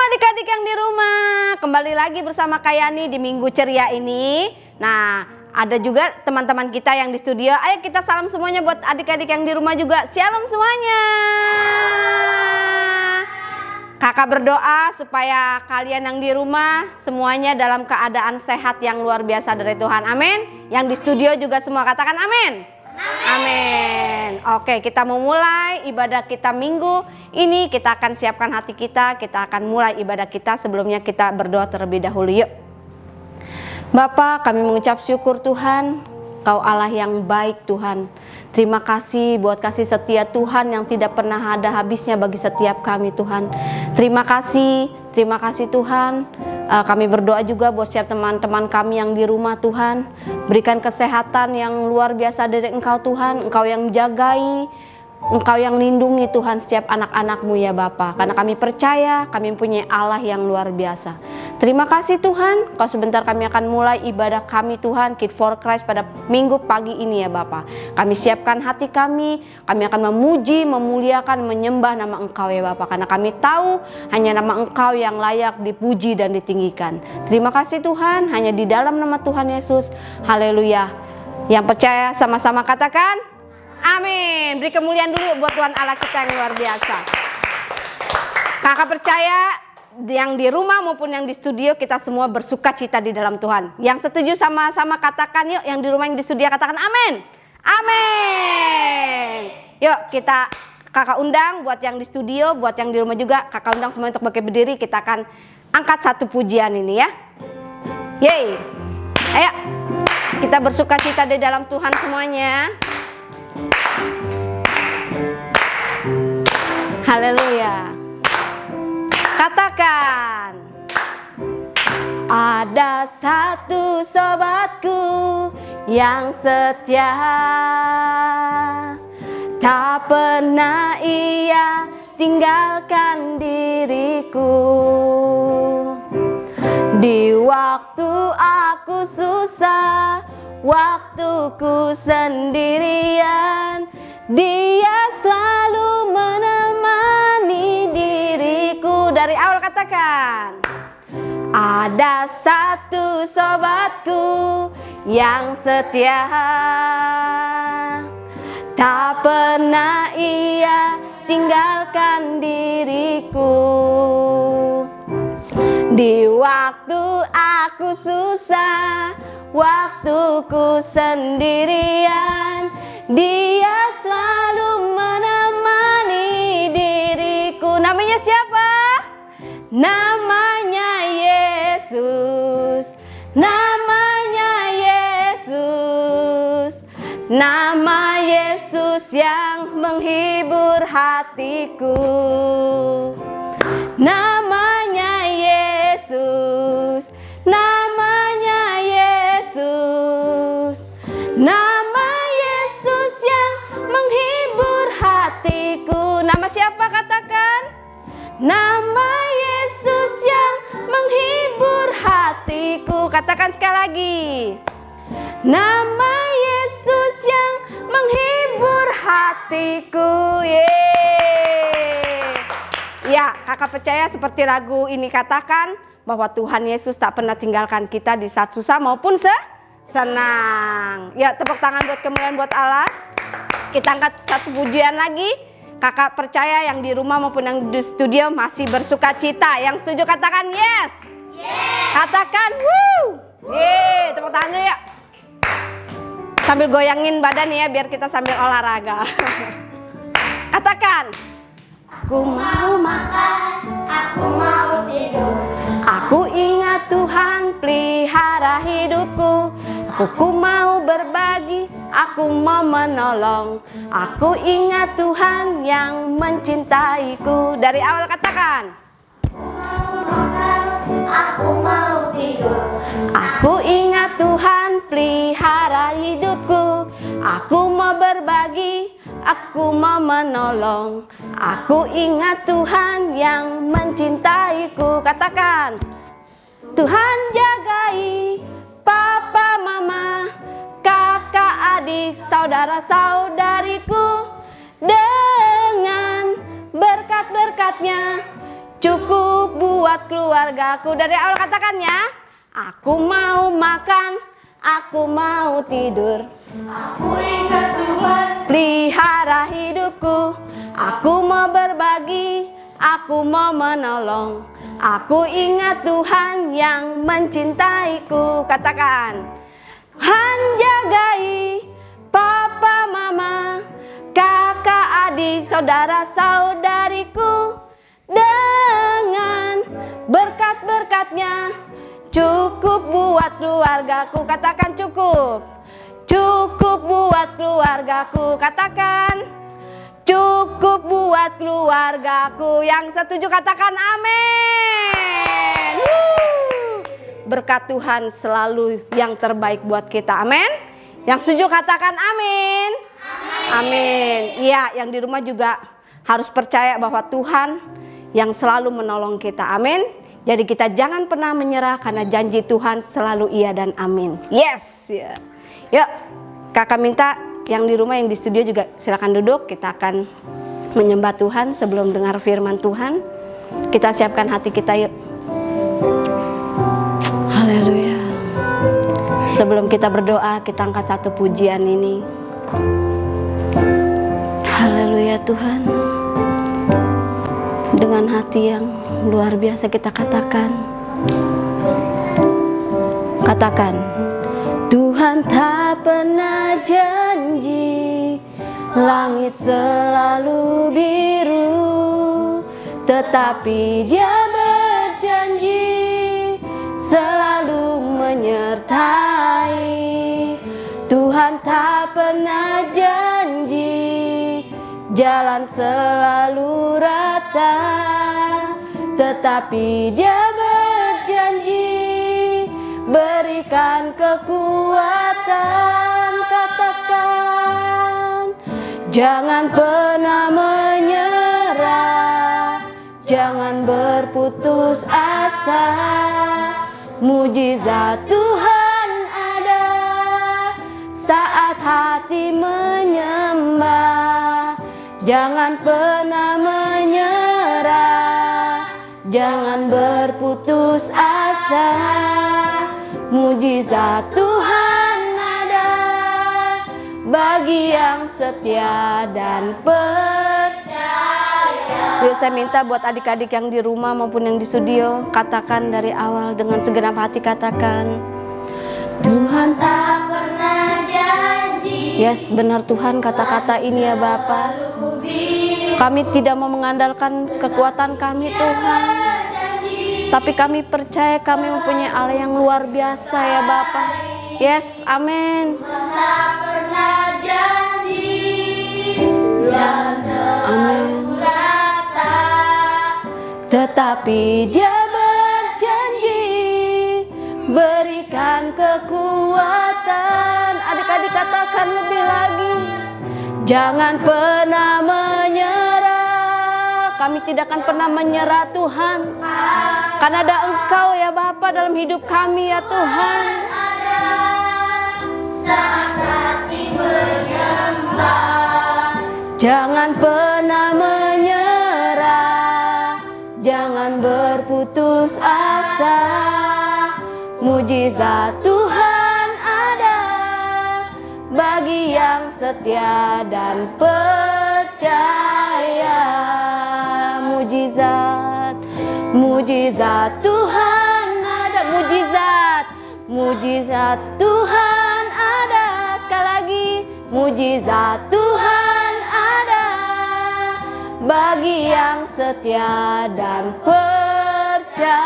adik-adik yang di rumah, kembali lagi bersama Kayani di Minggu Ceria ini. Nah, ada juga teman-teman kita yang di studio. Ayo kita salam semuanya buat adik-adik yang di rumah juga. Shalom semuanya. Kakak berdoa supaya kalian yang di rumah semuanya dalam keadaan sehat yang luar biasa dari Tuhan. Amin. Yang di studio juga semua katakan amin. Amin. Oke, kita mau mulai ibadah kita minggu ini. Kita akan siapkan hati kita. Kita akan mulai ibadah kita. Sebelumnya kita berdoa terlebih dahulu, yuk. Bapa, kami mengucap syukur Tuhan, Kau Allah yang baik Tuhan. Terima kasih buat kasih setia Tuhan yang tidak pernah ada habisnya bagi setiap kami Tuhan. Terima kasih Tuhan. Kami berdoa juga buat setiap teman-teman kami yang di rumah Tuhan. Berikan kesehatan yang luar biasa dari Engkau Tuhan. Engkau yang jagai, Engkau yang lindungi Tuhan setiap anak-anak-Mu ya Bapa. Karena kami percaya kami punya Allah yang luar biasa. Terima kasih Tuhan. Kau sebentar kami akan mulai ibadah kami Tuhan, Kid for Christ pada minggu pagi ini ya Bapa. Kami siapkan hati kami akan memuji, memuliakan, menyembah nama Engkau ya Bapa. Karena kami tahu hanya nama Engkau yang layak dipuji dan ditinggikan. Terima kasih Tuhan, hanya di dalam nama Tuhan Yesus. Haleluya. Yang percaya sama-sama katakan amin. Beri kemuliaan dulu buat Tuhan Allah kita yang luar biasa. Kakak percaya yang di rumah maupun yang di studio kita semua bersuka cita di dalam Tuhan. Yang setuju sama-sama katakan yuk, yang di rumah yang di studio katakan amin. Amin. Yuk kita kakak undang buat yang di studio, buat yang di rumah juga kakak undang semua untuk bangkit berdiri. Kita akan angkat satu pujian ini ya. Yeay. Ayo kita bersuka cita di dalam Tuhan semuanya. Haleluya. Katakan, ada satu sobatku yang setia, tak pernah ia tinggalkan diriku. Di waktu aku susah, waktuku sendirian, Dia selalu menemani diriku. Dari awal katakan, ada satu sobatku yang setia, tak pernah ia tinggalkan diriku. Di waktu aku susah, waktuku sendirian, Dia selalu menemani diriku. Namanya siapa? Namanya Yesus. Namanya Yesus. Nama Yesus yang menghibur hatiku. Namanya Yesus. Namanya Yesus. Nama Yesus yang menghibur hatiku. Nama siapa katakan? Nama Yesus yang menghibur hatiku. Katakan sekali lagi. Nama Yesus yang menghibur hatiku. Yeay. Ya, kakak percaya seperti lagu ini katakan bahwa Tuhan Yesus tak pernah tinggalkan kita di saat susah maupun senang. Ya, tepuk tangan buat kemuliaan buat Allah. Kita angkat satu pujian lagi. Kakak percaya yang di rumah maupun yang di studio masih bersuka cita. Yang setuju katakan yes. Yes. Katakan woo. Yeay, tepuk tangan dulu ya. Sambil goyangin badan ya biar kita sambil olahraga. Katakan, aku mau makan, aku mau tidur. Aku ingat Tuhan pelihara hidupku. Aku mau berbagi, aku mau menolong. Aku ingat Tuhan yang mencintaiku. Dari awal katakan, aku mau makan, aku mau tidur. Aku ingat Tuhan pelihara hidupku. Aku mau berbagi, aku mau menolong. Aku ingat Tuhan yang mencintaiku. Katakan, Tuhan jagai papa, mama, kakak, adik, saudara-saudariku. Dengan berkat-berkatnya cukup buat keluargaku. Dari awal katakannya, aku mau makan, aku mau tidur, Aku ingat Tuhan, pelihara hidupku. Aku mau berbagi, aku mau menolong. Aku ingat Tuhan yang mencintaiku. Katakan, Tuhan jagai papa mama, kakak adik saudara saudariku. Dengan berkat-berkatnya cukup buat keluargaku. Katakan cukup. Cukup buat keluargaku. Katakan cukup buat keluargaku. Yang setuju katakan amin. Berkat Tuhan selalu yang terbaik buat kita. Amin. Yang setuju katakan amin. Amin. Iya, yang di rumah juga harus percaya bahwa Tuhan yang selalu menolong kita. Amin. Jadi kita jangan pernah menyerah karena janji Tuhan selalu iya dan amin. Yes. Ya. Yuk, kakak minta yang di rumah, yang di studio juga silakan duduk. Kita akan menyembah Tuhan sebelum dengar firman Tuhan. Kita siapkan hati kita yuk. Haleluya. Sebelum kita berdoa, kita angkat satu pujian ini. Haleluya Tuhan. Dengan hati yang luar biasa kita katakan. Katakan, Tuhan tak pernah janji langit selalu biru, tetapi Dia berjanji selalu menyertai. Tuhan tak pernah janji jalan selalu rata, tetapi Dia berjanji berikan kekuatan. Katakan, jangan pernah menyerah, jangan berputus asa. Mujizat Tuhan ada saat hati menyembah. Jangan pernah menyerah, jangan berputus asa. Mujizat Tuhan ada bagi yang setia dan percaya. Yuk, saya minta buat adik-adik yang di rumah maupun yang di studio, katakan dari awal dengan segenap hati, katakan, Tuhan tak pernah janji. Yes, benar Tuhan kata-kata ini ya Bapa. Kami tidak mau mengandalkan kekuatan kami Tuhan, tapi kami percaya kami mempunyai Allah yang luar biasa ya Bapa. Yes, amin. tak pernah janji jalan selalu rata, Tetapi Dia berjanji berikan kekuatan. Adik-adik katakan lebih lagi, jangan pernah menyerah. Kami tidak akan pernah menyerah Tuhan, karena ada Engkau ya Bapa dalam hidup kami ya Tuhan. saat hati menyembah. Jangan pernah menyerah, jangan berputus asa. Mujizat Tuhan ada bagi yang setia dan percaya. Mujizat, mujizat Tuhan ada. Mujizat Tuhan ada. Sekali lagi, mujizat Tuhan ada bagi yang setia dan percaya.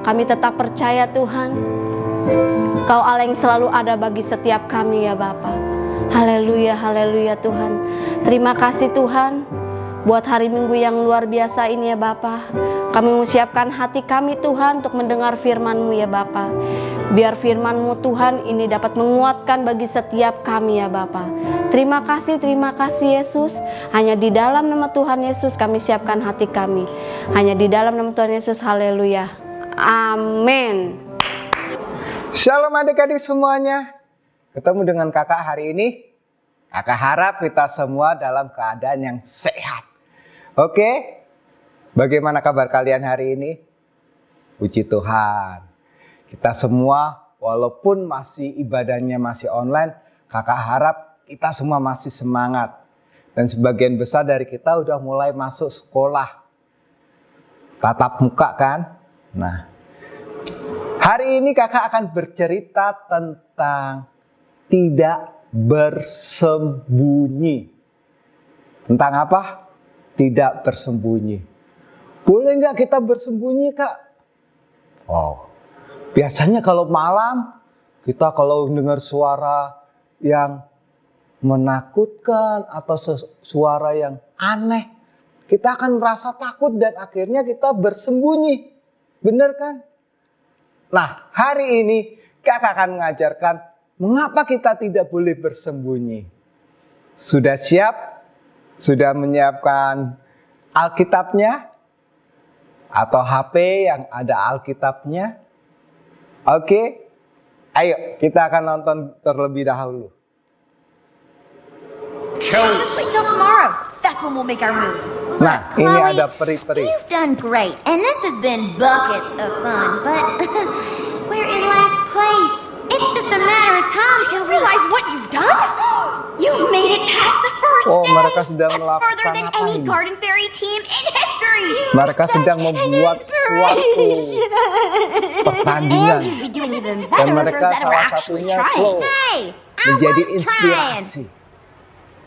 Kami tetap percaya Tuhan, Kau Allah yang selalu ada bagi setiap kami ya Bapa. Haleluya, haleluya Tuhan. Terima kasih Tuhan buat hari Minggu yang luar biasa ini ya Bapa. Kami menyiapkan hati kami Tuhan untuk mendengar firman-Mu ya Bapa. Biar firman-Mu Tuhan ini dapat menguatkan bagi setiap kami ya Bapa. Terima kasih Yesus. Hanya di dalam nama Tuhan Yesus kami siapkan hati kami. Hanya di dalam nama Tuhan Yesus, haleluya. Amin. Shalom adik-adik semuanya. Ketemu dengan kakak hari ini. Kakak harap kita semua dalam keadaan yang sehat. Oke? Bagaimana kabar kalian hari ini? Puji Tuhan. Kita semua walaupun masih ibadahnya masih online, kakak harap kita semua masih semangat. Dan sebagian besar dari kita udah mulai masuk sekolah. Tatap muka kan? Nah, hari ini kakak akan bercerita tentang tidak bersembunyi. Tentang apa? Tidak bersembunyi. Boleh nggak kita bersembunyi, Kak? Oh, biasanya kalau malam kita kalau dengar suara yang menakutkan atau suara yang aneh, kita akan merasa takut dan akhirnya kita bersembunyi. Benar kan? Nah, hari ini kakak akan mengajarkan mengapa kita tidak boleh bersembunyi. Sudah siap? Sudah menyiapkan Alkitabnya? Atau HP yang ada Alkitabnya? Oke, ayo kita akan nonton terlebih dahulu. Let's wait till tomorrow. That's when we'll make our move. Nah, Look, ini Chloe, ada peri-peri. You've done great, and this has been buckets of fun, but we're in last place. It's just a matter of time Do you till we... realize what you've done? You've made it past the first Oh, day. mereka sedang That's melakukan further than apa any ini? Garden Fairy team in history. Mereka sedang membuat suatu pertandingan. And you'd be doing even Dan better if mereka Rosetta were salah actually satunya trying. Chloe Hey, I menjadi was trying. inspirasi.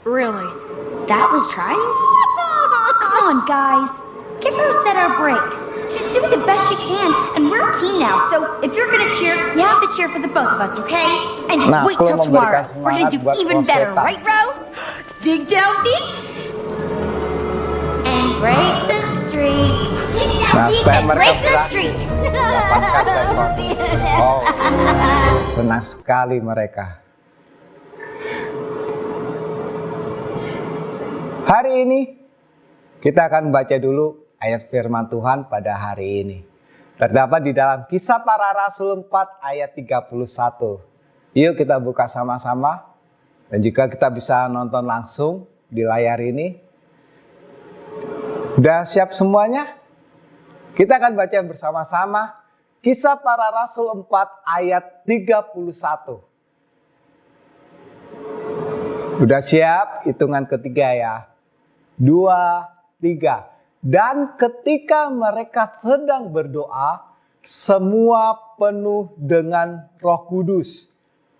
Really? That was trying? Come on, guys. Give Rosetta a break. She's doing the best she can, and we're a team now, so if you're gonna cheer, you have to cheer for the both of us, okay? And just Nah, wait Chloe till tomorrow. memberikan We're gonna do semangat buat even better, Rosetta. right, Ro? Dig down deep. And break the streak. Dig down Nah, deep supaya and mereka break the berani streak. mendapatkan rekor. Oh, senang sekali mereka. Hari ini kita akan baca dulu ayat firman Tuhan pada hari ini. Terdapat di dalam Kisah Para Rasul 4 ayat 31. Yuk kita buka sama-sama. Dan juga kita bisa nonton langsung di layar ini. Udah siap semuanya? Kita akan baca bersama-sama Kisah Para Rasul 4 ayat 31. Udah siap? Hitungan ketiga ya. 2, 3. Dan ketika mereka sedang berdoa, semua penuh dengan Roh Kudus.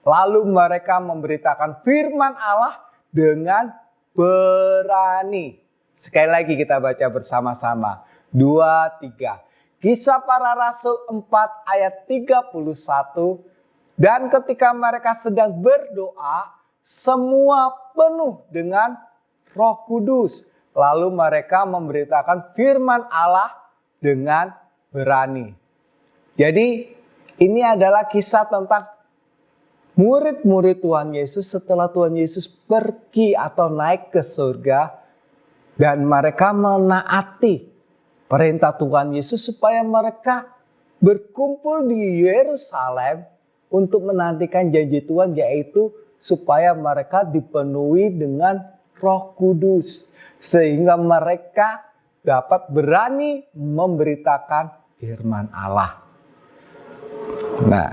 Lalu mereka memberitakan firman Allah dengan berani. Sekali lagi kita baca bersama-sama. 2, 3. Kisah Para Rasul 4 ayat 31. Dan ketika mereka sedang berdoa, semua penuh dengan Roh Kudus. Lalu mereka memberitakan firman Allah dengan berani. Jadi ini adalah kisah tentang murid-murid Tuhan Yesus setelah Tuhan Yesus pergi atau naik ke surga. Dan mereka menaati perintah Tuhan Yesus supaya mereka berkumpul di Yerusalem untuk menantikan janji Tuhan, yaitu supaya mereka dipenuhi dengan Roh Kudus. Sehingga mereka dapat berani memberitakan firman Allah. Nah,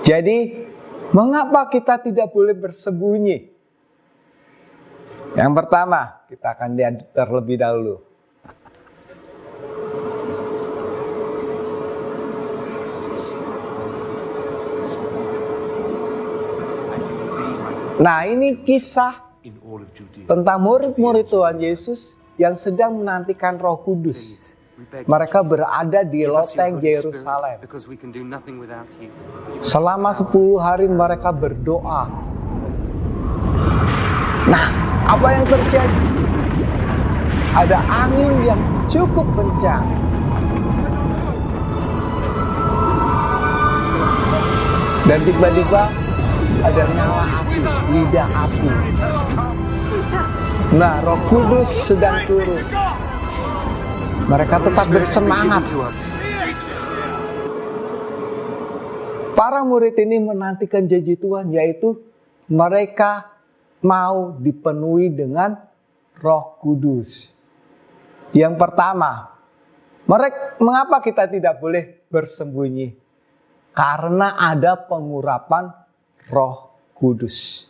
jadi mengapa kita tidak boleh bersembunyi? Yang pertama, kita akan lihat terlebih dahulu. Nah, ini kisah tentang murid-murid Tuhan Yesus yang sedang menantikan Roh Kudus. Mereka berada di loteng Yerusalem. Selama 10 hari mereka berdoa. Nah, apa yang terjadi? Ada angin yang cukup kencang. Dan tiba-tiba ada nyala api, lidah api. Nah, Roh Kudus sedang turun. Mereka tetap bersemangat. Para murid ini menantikan janji Tuhan, yaitu mereka mau dipenuhi dengan Roh Kudus. Yang pertama, mengapa kita tidak boleh bersembunyi? Karena ada pengurapan Roh Kudus.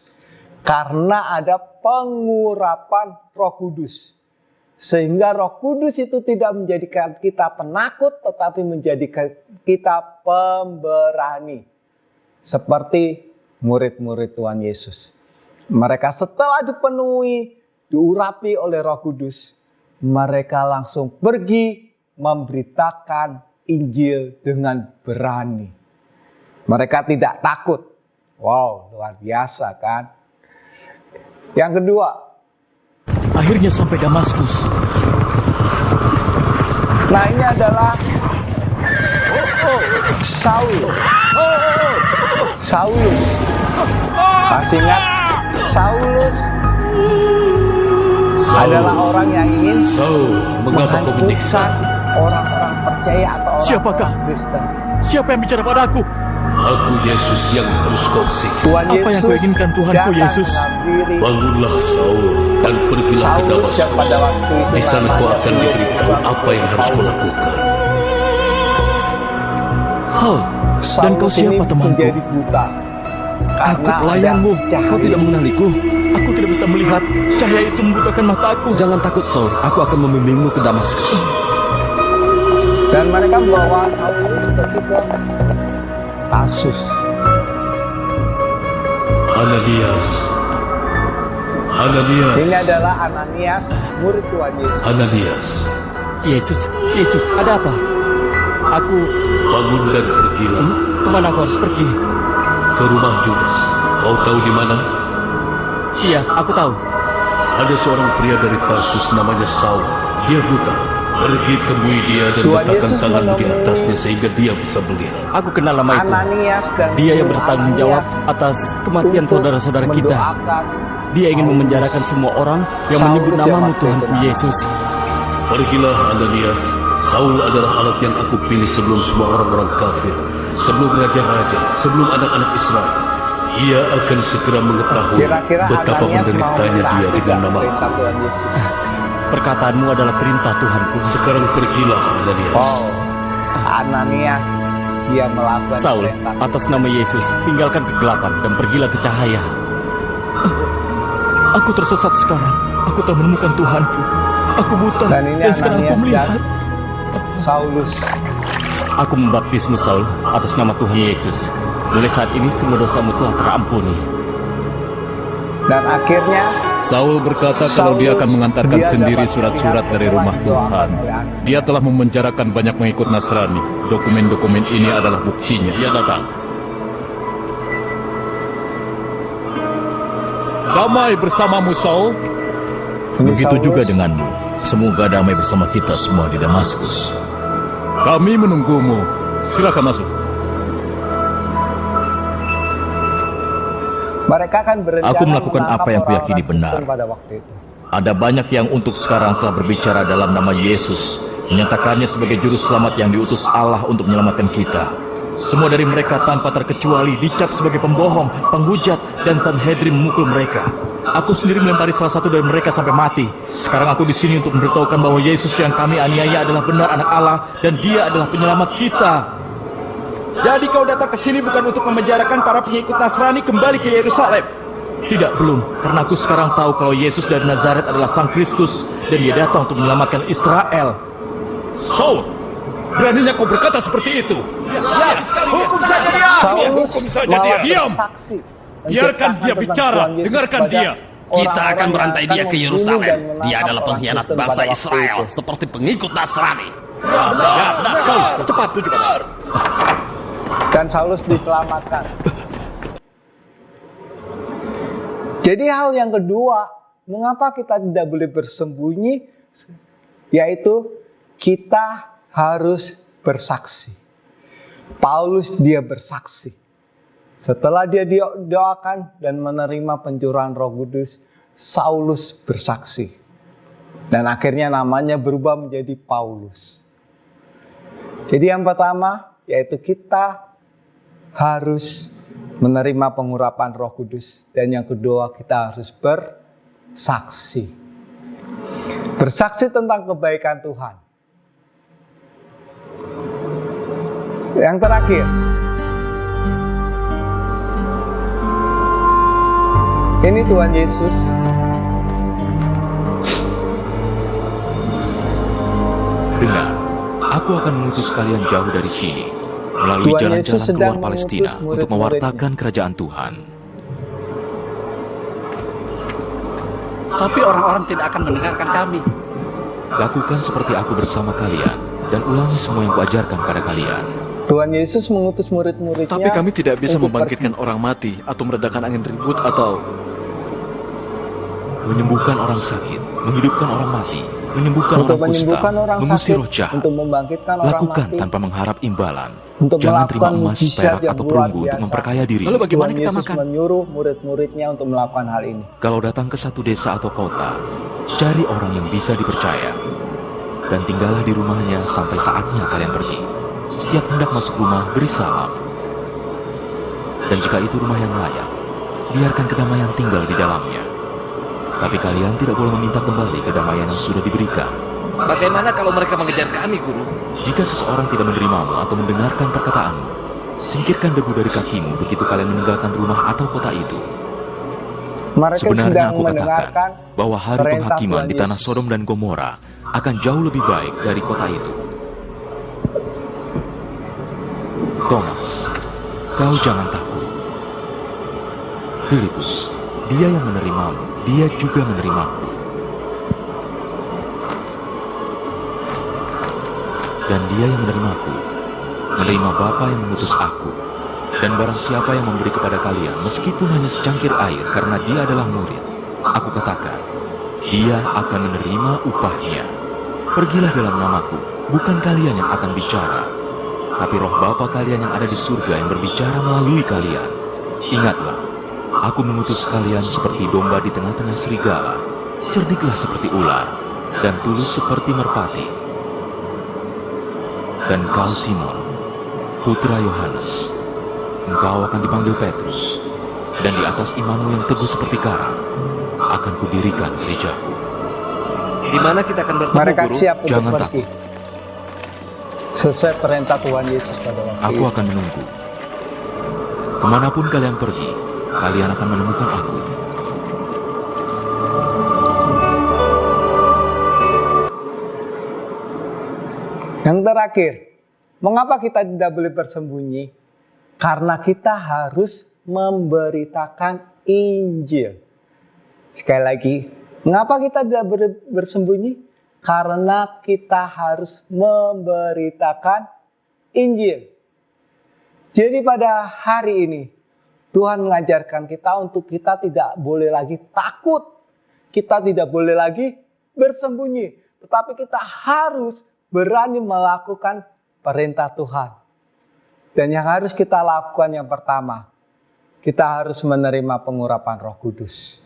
Karena ada pengurapan Roh Kudus. Sehingga Roh Kudus itu tidak menjadikan kita penakut, tetapi menjadikan kita pemberani. Seperti murid-murid Tuhan Yesus. Mereka setelah dipenuhi, diurapi oleh Roh Kudus, mereka langsung pergi memberitakan Injil dengan berani. Mereka tidak takut. Wow, luar biasa kan? Yang kedua, Akhirnya sampai Damaskus. nah ini adalah Saulus. Masih ingat? Saulus adalah orang yang ingin Saul, mengapa kau menyiksa? menghancurkan orang-orang percaya atau Siapakah? orang-orang Kristen. Siapa yang bicara padaku? Aku Yesus yang terus kau siksa. Tuhan Apa yang Yesus kau inginkan, Tuhanku datang Yesus? menghampiri Bangunlah Saul dan pergilah ke Saulus yang pada Damaskus. waktu itu Di sana kau namanya akan diberitahu apa yang harus kau Paulus. lakukan. Saul, dan kau Saulus ini siapa temanku? menjadi buta Aku karena pelayanmu. ada cahaya. Kau tidak mengenaliku. Aku tidak bisa melihat. Cahaya itu membutakan mataku. Jangan takut, Saul. Aku akan membimbingmu ke Damaskus. Dan mereka membawa Saulus pergi ke Tarsus. Ananias. Ananias. Ini adalah Ananias, murid Tuhan Yesus. Ananias. Yesus, ada apa? Aku, Bangun dan pergilah kemana aku harus pergi? ke rumah Judas. Kau tahu di mana? Iya, aku tahu. Ada seorang pria dari Tarsus namanya Saul. Dia buta. Pergi temui dia dan Tuhan letakkan Yesus tanganmu di menemui atasnya sehingga dia bisa melihat. Aku kenal nama itu. Ananias dan Dia yang bertanggung jawab Ananias atas kematian untuk saudara-saudara kita. mendoakan Dia ingin Paulus. memenjarakan semua orang yang Saulus menyebut yang namamu, waktu Tuhanku itu nama. Yesus. Pergilah Ananias. Saul adalah alat yang aku pilih sebelum semua orang-orang kafir, sebelum raja-raja, sebelum anak-anak Israel. Ia akan segera mengetahui Kira-kira betapa Ananias mau menderitanya dia mentaati dengan nggak namaku. perintah Tuhan Yesus. Perkataanmu adalah perintah Tuhanku. Sekarang pergilah Ananias. Oh, Ananias dia melakukan Saul, perintah. atas nama Yesus, tinggalkan kegelapan dan pergilah ke cahaya. Aku tersesat sekarang. Aku telah menemukan Tuhanku. Aku buta Dan ini sekarang aku Ananias melihat. dan Saulus. Aku membaptismu, Saul, atas nama Tuhan Yesus. Mulai saat ini semua dosamu telah terampuni. Dan akhirnya Saul berkata kalau dia akan mengantarkan dia sendiri dapat surat-surat dilihat dari setelah rumah didoakan Tuhan. oleh Ananias. Dia telah memenjarakan banyak pengikut Nasrani. Dokumen-dokumen ini adalah buktinya. Dia datang. Damai bersamamu, Saul. Ini Begitu juga Saulus. denganmu. Semoga damai bersama kita semua di Damaskus. Kami menunggumu. Silakan masuk. Mereka akan berencana Aku melakukan menangkap apa yang kuyakini orang-orang Kristen benar. pada waktu itu. Ada banyak yang untuk sekarang telah berbicara dalam nama Yesus, menyatakannya sebagai juru selamat yang diutus Allah untuk menyelamatkan kita. Semua dari mereka tanpa terkecuali dicap sebagai pembohong, penghujat, dan Sanhedrin memukul mereka. Aku sendiri melempari salah satu dari mereka sampai mati. Sekarang aku di sini untuk memberitahukan bahwa Yesus yang kami aniaya adalah benar anak Allah dan Dia adalah penyelamat kita. Jadi kau datang ke sini bukan untuk memenjarakan para pengikut Nasrani kembali ke Yerusalem? Tidak, belum. Karena aku sekarang tahu kalau Yesus dari Nazaret adalah Sang Kristus dan Dia datang untuk menyelamatkan Israel. Saul, beraninya kau berkata seperti itu? Ya, hukum saja dia. Saulus hukum saja dia. malah Diam. bersaksi. Biarkan menceritakan dia tentang bicara. Tuhan Yesus Dengarkan kepada dia. Kita akan orang-orang berantai yang dia akan ke membunuh Yerusalem. dan Dia menangkap adalah orang pengkhianat Kristen bangsa pada waktu Israel, itu. seperti pengikut Nasrani. Saul, cepat tunjukkan. Dan Saulus diselamatkan. Jadi hal yang kedua, mengapa kita tidak boleh bersembunyi? Yaitu kita harus bersaksi. Paulus dia bersaksi. Setelah dia didoakan dan menerima pencurahan Roh Kudus, Saulus bersaksi. Dan akhirnya namanya berubah menjadi Paulus. Jadi yang pertama, yaitu kita harus menerima pengurapan Roh Kudus. Dan yang kedua, kita harus bersaksi. Bersaksi tentang kebaikan Tuhan. Yang terakhir, ini Tuhan Yesus Dengar, aku akan mengutus kalian jauh dari sini, melalui Tuhan Yesus jalan-jalan sedang keluar Palestina mengutus untuk murid-muridnya. mewartakan kerajaan Tuhan. Tapi orang-orang tidak akan mendengarkan kami. Lakukan seperti aku bersama kalian, dan ulangi semua yang kuajarkan pada kalian. Tuhan Yesus mengutus murid-muridnya. Tapi kami tidak bisa untuk membangkitkan orang mati atau meredakan angin ribut atau Menyembuhkan orang sakit, menghidupkan orang mati, menyembuhkan untuk orang kusta, menyembuhkan orang mengusir sakit, roh jahat. untuk membangkitkan orang Lakukan mati, tanpa mengharap imbalan. untuk Jangan terima melakukan emas, mujizat perak, yang atau luar perunggu untuk biasa. memperkaya diri. Lalu bagaimana Tuhan kita Yesus makan? menyuruh murid-muridnya untuk melakukan hal ini. Kalau datang ke satu desa atau kota, cari orang yang bisa dipercaya. Dan tinggallah di rumahnya sampai saatnya kalian pergi. Setiap hendak masuk rumah, beri salam. Dan jika itu rumah yang layak, biarkan kedamaian tinggal di dalamnya. Tapi kalian tidak boleh meminta kembali kedamaian yang sudah diberikan. bagaimana kalau mereka mengejar kami, Guru? Jika seseorang tidak menerimamu atau mendengarkan perkataanmu, singkirkan debu dari kakimu begitu kalian meninggalkan rumah atau kota itu. Mereka Sebenarnya sedang aku mendengarkan katakan bahwa hari perintah penghakiman Tuhan di tanah Yesus. Sodom dan Gomora akan jauh lebih baik dari kota itu. Thomas, kau jangan takut. Filipus, dia yang menerimamu, dia juga menerimaku. Dan dia yang menerimaku, menerima Bapa yang mengutus aku. Dan barang siapa yang memberi kepada kalian, meskipun hanya secangkir air, karena dia adalah murid, aku katakan, dia akan menerima upahnya. Pergilah dalam namaku, bukan kalian yang akan bicara, tapi roh Bapa kalian yang ada di surga yang berbicara melalui kalian. Ingatlah, aku mengutus kalian seperti domba di tengah-tengah serigala. Cerdiklah seperti ular, dan tulus seperti merpati. Dan kau Simon, putra Yohanes, engkau akan dipanggil Petrus, dan di atas imanmu yang teguh seperti karang, akan kudirikan gerejaku. Di mana kita akan bertemu, Mereka Guru? siap untuk Jangan pergi. takut. Sesuai perintah Tuhan Yesus pada waktu Aku itu. akan menunggu. Kemanapun kalian pergi, kalian akan menemukan aku. Yang terakhir, mengapa kita tidak boleh bersembunyi? Karena kita harus memberitakan Injil. Sekali lagi, mengapa kita tidak bersembunyi? Karena kita harus memberitakan Injil. Jadi pada hari ini, Tuhan mengajarkan kita untuk kita tidak boleh lagi takut. Kita tidak boleh lagi bersembunyi. Tetapi kita harus berani melakukan perintah Tuhan. Dan yang harus kita lakukan yang pertama, kita harus menerima pengurapan Roh Kudus.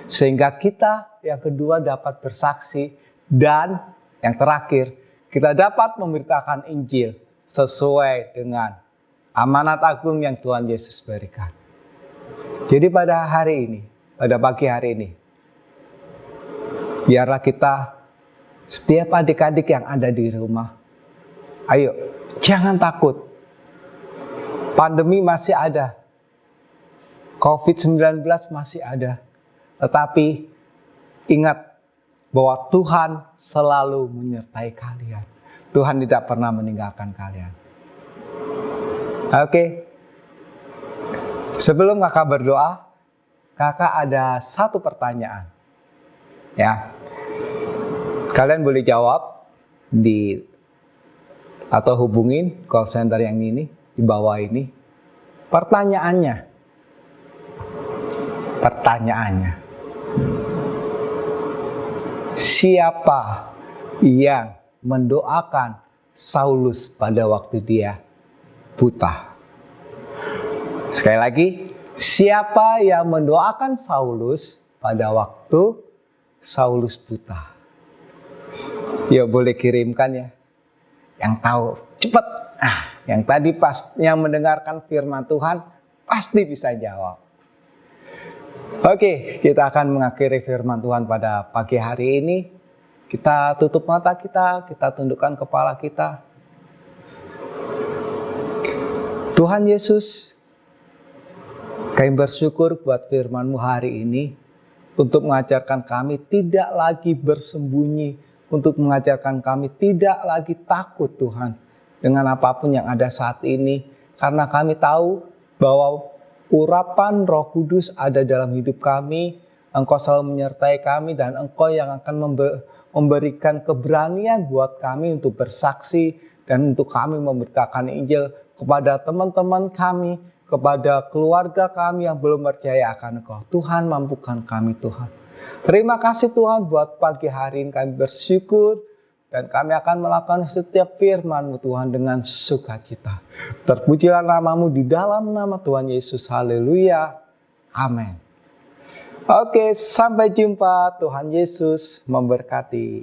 Sehingga kita yang kedua dapat bersaksi, dan yang terakhir kita dapat memberitakan Injil sesuai dengan amanat agung yang Tuhan Yesus berikan. Jadi pada hari ini, pada pagi hari ini, biarlah kita, setiap adik-adik yang ada di rumah, ayo jangan takut. Pandemi masih ada, COVID-19 masih ada. Tetapi ingat bahwa Tuhan selalu menyertai kalian. Tuhan tidak pernah meninggalkan kalian. Oke. Sebelum kakak berdoa, kakak ada satu pertanyaan. Ya. Kalian boleh jawab atau hubungin call center yang ini di bawah ini. Pertanyaannya. Siapa yang mendoakan Saulus pada waktu dia buta? Sekali lagi, siapa yang mendoakan Saulus pada waktu Saulus buta? Ya boleh kirimkan ya. Yang tahu cepat. Yang tadi yang mendengarkan firman Tuhan pasti bisa jawab. Oke, kita akan mengakhiri firman Tuhan pada pagi hari ini. Kita tutup mata kita tundukkan kepala kita. Tuhan Yesus, kami bersyukur buat firman-Mu hari ini untuk mengajarkan kami tidak lagi bersembunyi, untuk mengajarkan kami tidak lagi takut Tuhan dengan apapun yang ada saat ini. Karena kami tahu bahwa urapan Roh Kudus ada dalam hidup kami, Engkau selalu menyertai kami dan Engkau yang akan memberikan keberanian buat kami untuk bersaksi dan untuk kami memberitakan Injil kepada teman-teman kami, kepada keluarga kami yang belum percaya akan Engkau. Tuhan, mampukan kami Tuhan. Terima kasih Tuhan buat pagi hari ini kami bersyukur dan kami akan melakukan setiap firman-Mu Tuhan dengan sukacita. Terpujilah nama-Mu di dalam nama Tuhan Yesus. Haleluya. Amin. Oke, sampai jumpa. Tuhan Yesus memberkati.